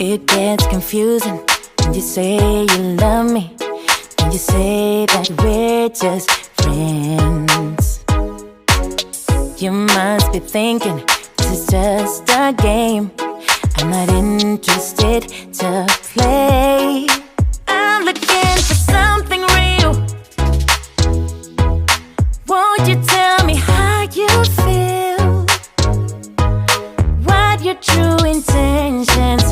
It gets confusing when you say you love me, when you say that we're just friends. You must be thinking this is just a game. I'm not interested to play. I'm looking for something real. Won't you tell me how you feel? What your true intentions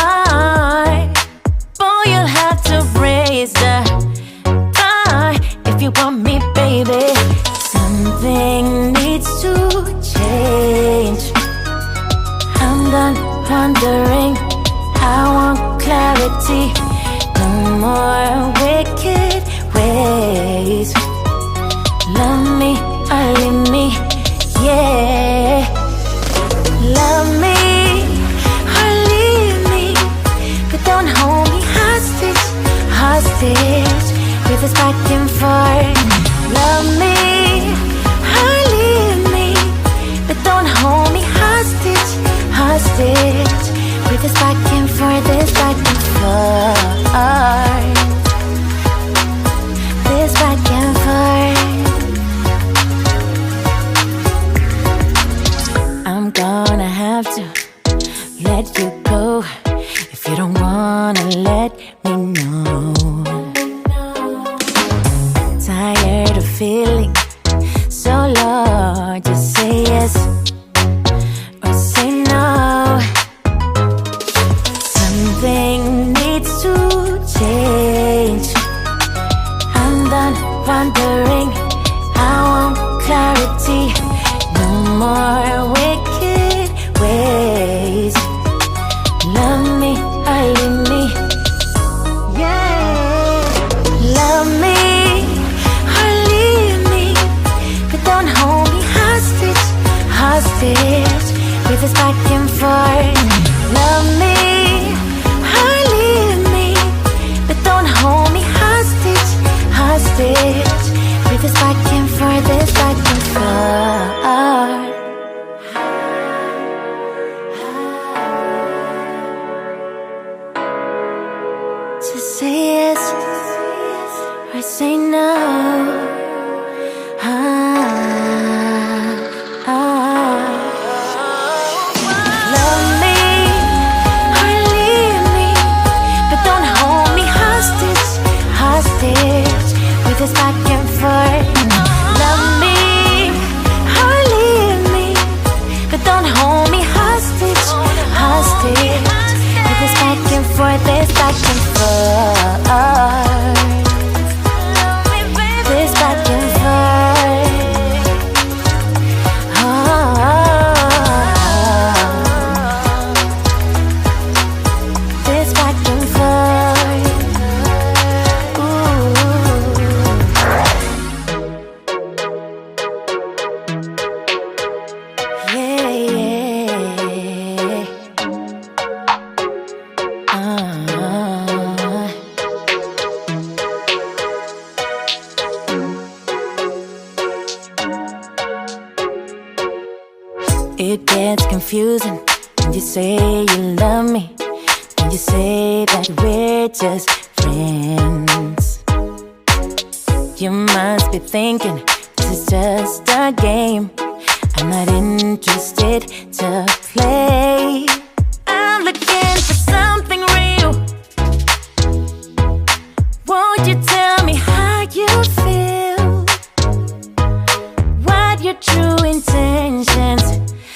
are? Boy, you'll have to raise the bar if you want me, baby. Something needs to change. I'm done wondering, I want clarity. No more wicked ways. Love me or leave me, yeah. Love me or leave me, but don't hold me hostage, hostage with this back and forth. Love me or leave me, but don't hold me hostage, hostage with this back and forth, this back and forth, this back and forth. I'm gonna have to let you go if you don't wanna let me know. Tired of feeling so low, just say yes or say no. Something needs to change. I'm done wondering, I want clarity. No more wicked ways. Love me or leave me, yeah. Love me or leave me, but don't hold me hostage, hostage with this back and forth. Love me or leave me, but don't hold me hostage, hostage with this back and forth, this back and forth. Just say yes or say no. Love me or leave me, but don't hold me hostage, hostage with this back and forth. Love me or leave me, but don't hold me hostage, hostage with this back and forth, this back and forth, this back and forth. This back and forth. Yeah, yeah. It gets confusing when you say you love me, when you say that we're just friends. You must be thinking this is just a game. I'm not interested to play. I'm looking for something real. Won't you tell me how you feel? What your true intentions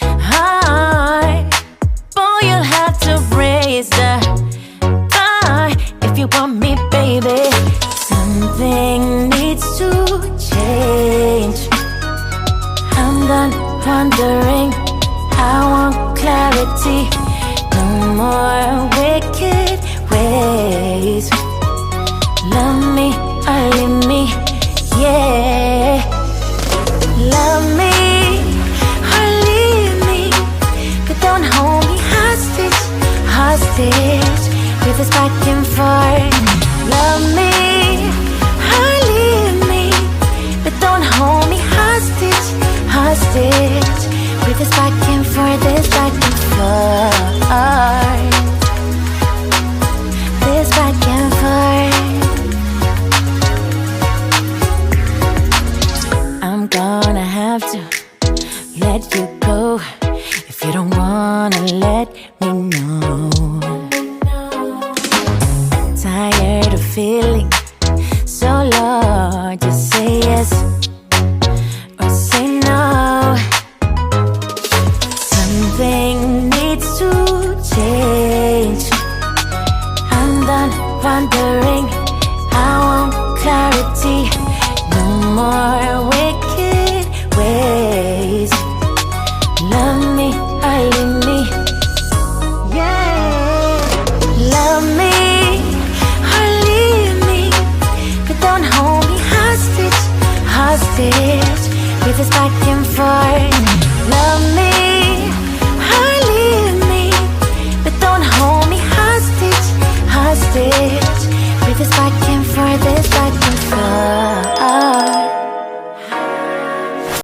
are? Boy, you'll have to raise the bar if you want me, baby. Something needs to change. I'm done wondering, I want clarity. No more wicked ways. Love me or leave me, yeah. Love me or leave me, but don't hold me hostage, hostage with this back and forth. Love me or leave me, but don't hold me hostage, hostage with this back and forth, this back and forth. have to let you go if you don't wanna let me know. Tired of feeling so low, just say yes or say no. Something needs to change. I'm done wondering, I want clarity. No more wicked ways. Love me or leave me. Yeah. Love me or leave me, but don't hold me hostage, hostage with this back and forth. Love me or leave me, but don't hold me hostage, hostage